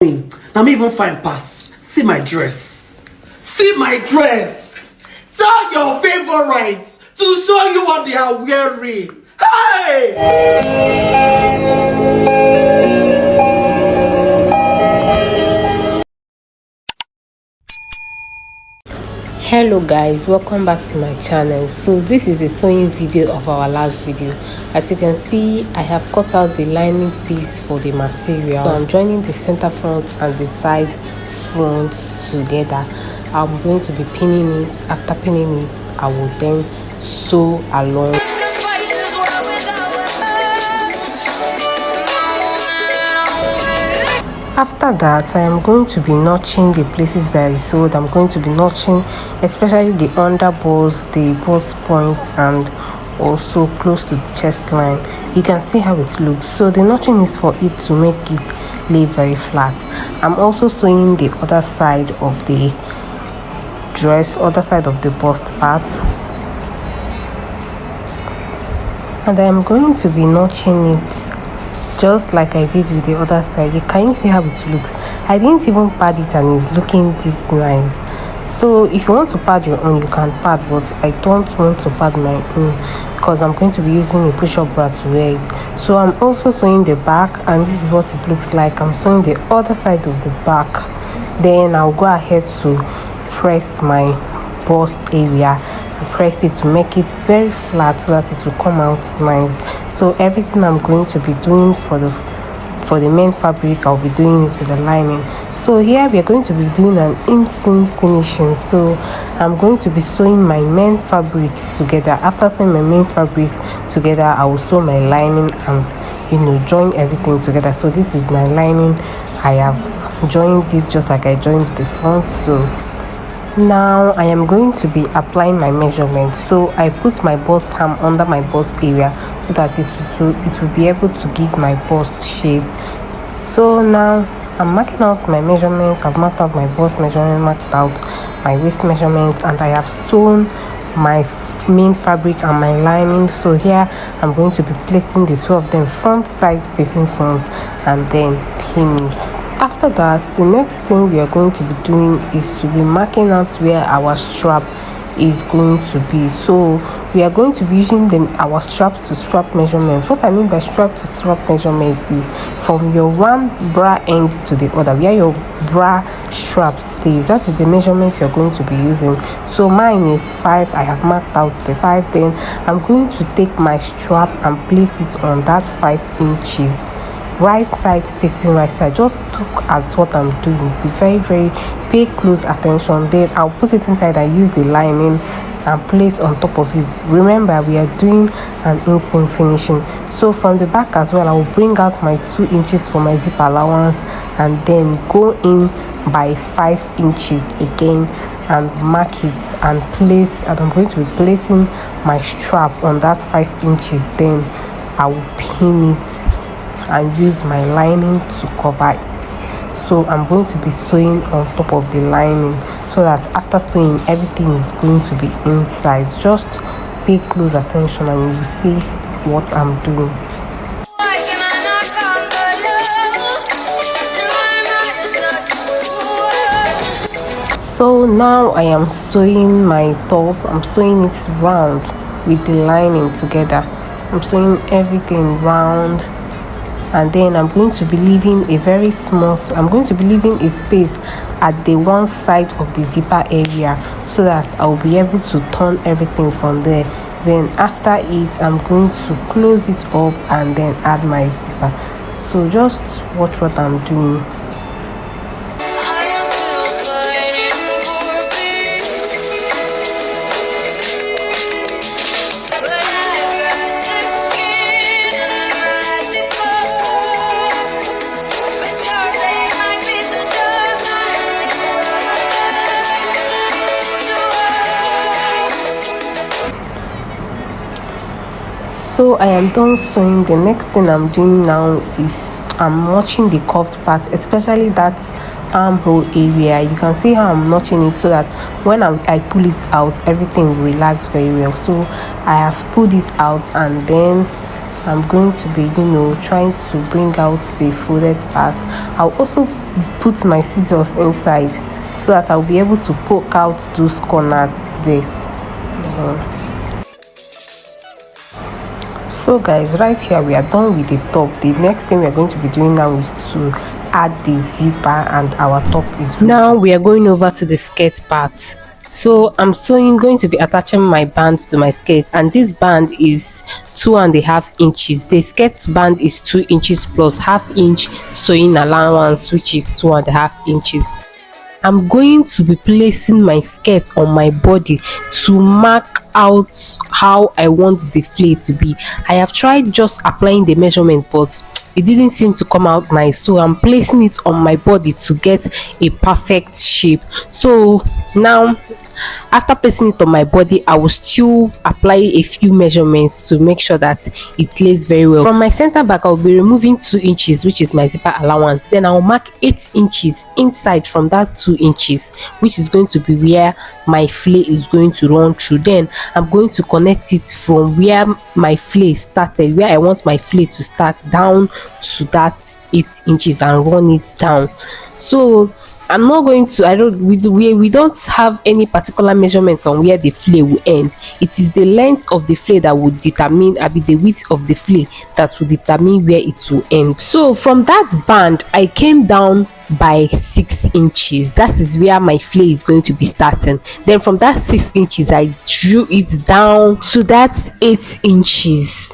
I'm even fine pass. See my dress. See my dress. Tell your favorites to show you what they are wearing. Hello guys, welcome back to my channel. So this is a sewing video of our last video. As you can see, I have cut out the lining piece for the material. So I'm joining the center front and the side front together. I'm going to be pinning it. After pinning it, I will then sew along. After that, I am going to be notching the places that I sewed. I'm going to be notching especially the underbows, the bust point, and also close to the chest line. You can see how it looks. So the notching is for it to make it lay very flat. I'm also sewing the other side of the dress, other side of the bust part, and I am going to be notching it just like I did with the other side. You can see how it looks. I didn't even pad it and it's looking this nice. So if you want to pad your own, you can pad, but I don't want to pad my own because I'm going to be using a push-up bra to wear it. So I'm also sewing the back, and this is what it looks like. I'm sewing the other side of the back. Then I'll go ahead to press my bust area. I pressed it to make it very flat so that it will come out nice. So everything I'm going to be doing for the main fabric, I'll be doing it to the lining. So here we are going to be doing an inseam finishing. So I'm going to be sewing my main fabrics together. After sewing my main fabrics together, I will sew my lining and join everything together. So this is my lining. I have joined it just like I joined the front. So now I am going to be applying my measurement. So I put my bust hem under my bust area so that it will be able to give my bust shape. So now I'm marking out my measurements. I've marked out my bust measurement, marked out my waist measurement, and I have sewn my main fabric and my lining. So here I'm going to be placing the two of them front side facing front and then pin it. After that, the next thing we are going to be doing is to be marking out where our strap is going to be. So we are going to be using our straps to strap measurements. What I mean by strap to strap measurements is from your one bra end to the other, where your bra strap stays. That is the measurement you're going to be using. So mine is 5. I have marked out the 5. Then I'm going to take my strap and place it on that 5 inches. Right side facing right side. Just look at what I'm doing. Be very pay close attention. Then I'll put it inside and use the lining and place on top of it. Remember, we are doing an inseam finishing. So from the back as well, I will bring out my 2 inches for my zip allowance and then go in by 5 inches again and mark it and place, and I'm going to be placing my strap on that 5 inches. Then I will pin it and use my lining to cover it. So I'm going to be sewing on top of the lining so that after sewing, everything is going to be inside. Just pay close attention and you will see what I'm doing. So now I am sewing my top. I'm sewing it round with the lining together. I'm sewing everything round, and then I'm going to be leaving a space at the one side of the zipper area so that I'll be able to turn everything from there. Then after it, I'm going to close it up and then add my zipper. So just watch what I'm doing. So I am done sewing. The next thing I'm doing now is I'm notching the curved part, especially that armhole area. You can see how I'm notching it so that when I pull it out, everything will relax very well. So I have pulled this out and then I'm going to be, trying to bring out the folded parts. I'll also put my scissors inside so that I'll be able to poke out those corners there. So guys, right here we are done with the top. The next thing we are going to be doing now is to add the zipper, and our top is ready. Now we are going over to the skirt part. So I'm going to be attaching my band to my skirt, and this band is 2.5 inches. The skirt band is 2 inches plus ½ inch sewing allowance, which is 2.5 inches. I'm going to be placing my skirt on my body to mark out how I want the flare to be. I have tried just applying the measurement, but it didn't seem to come out nice, so I'm placing it on my body to get a perfect shape. So now, after placing it on my body, I will still apply a few measurements to make sure that it lays very well. From my center back, I'll be removing 2 inches, which is my zipper allowance. Then I'll mark 8 inches inside from that 2 inches, which is going to be where my flare is going to run through. Then I'm going to connect it from where my flare started, where I want my flare to start, down to that 8 inches and run it down. So I'm not going to, we don't have any particular measurements on where the flare will end. It is the length of the flare that would determine, the width of the flare that will determine where it will end. So from that band, I came down by 6 inches. That is where my flare is going to be starting. Then from that 6 inches, I drew it down to that 8 inches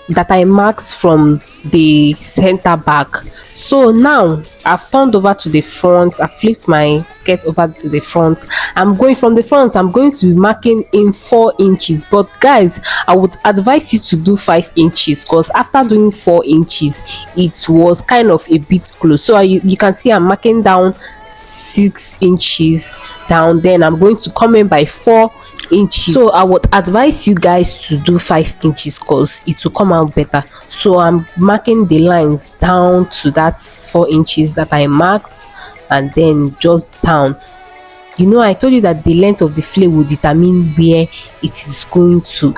that I marked from the center back. So now I've turned over to the front. I flipped my skirt over to the front. I'm going from the front. I'm going to be marking in 4 inches, but guys, I would advise you to do 5 inches, because after doing 4 inches it was kind of a bit close. So you can see I'm marking down 6 inches down, then I'm going to come in by 4 inches. So I would advise you guys to do 5 inches because it will come out better. So I'm marking the lines down to that 4 inches that I marked, and then just down. I told you that the length of the flare will determine where it is going to,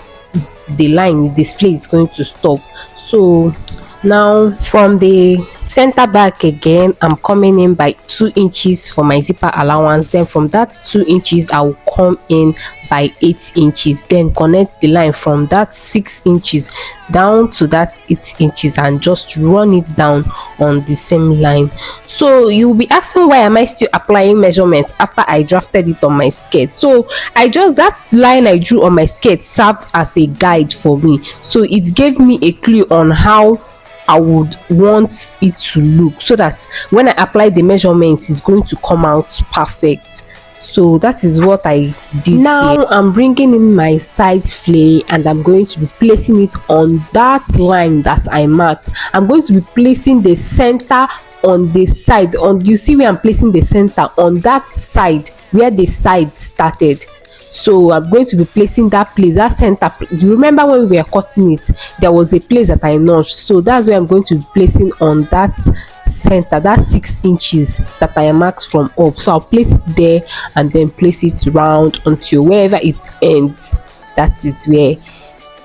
the line display is going to stop. So now from the center back again, I'm coming in by 2 inches for my zipper allowance. Then from that 2 inches, I will come in by 8 inches, then connect the line from that 6 inches down to that 8 inches and just run it down on the same line. So you'll be asking, why am I still applying measurements after I drafted it on my skirt? So that line I drew on my skirt served as a guide for me, so it gave me a clue on how I would want it to look, so that when I apply the measurements, it's going to come out perfect. So that is what I did. Now here, I'm bringing in my side flare and I'm going to be placing it on that line that I marked. I'm going to be placing the center on the side. You see where I'm placing the center on that side where the side started. So I'm going to be placing that place, that center. You remember when we were cutting it, there was a place that I notched, so that's where I'm going to be placing on that center, that 6 inches that I marked from up. So I'll place it there and then place it round until wherever it ends, that is where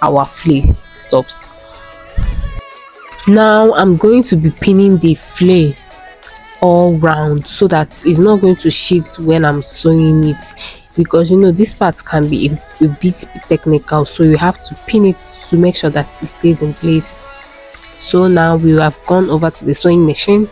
our flare stops. Now I'm going to be pinning the flare all round so that it's not going to shift when I'm sewing it, because this part can be a bit technical, so you have to pin it to make sure that it stays in place. So now we have gone over to the sewing machine.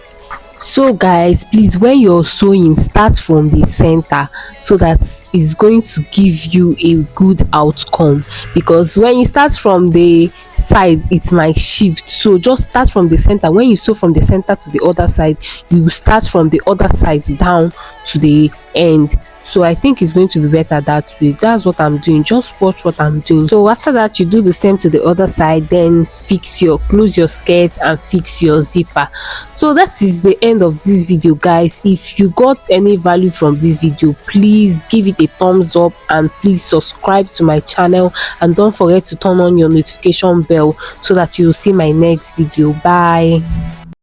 So guys, please, when you're sewing, start from the center so that it's going to give you a good outcome, because when you start from the side it might shift. So just start from the center. When you sew from the center to the other side, you start from the other side down to the end. So I think it's going to be better that way. That's what I'm doing. Just watch what I'm doing. So after that, you do the same to the other side, then close your skirt and fix your zipper. So that is the end of this video, guys. If you got any value from this video, please give it a thumbs up and please subscribe to my channel, and don't forget to turn on your notification bell so that you'll see my next video. Bye.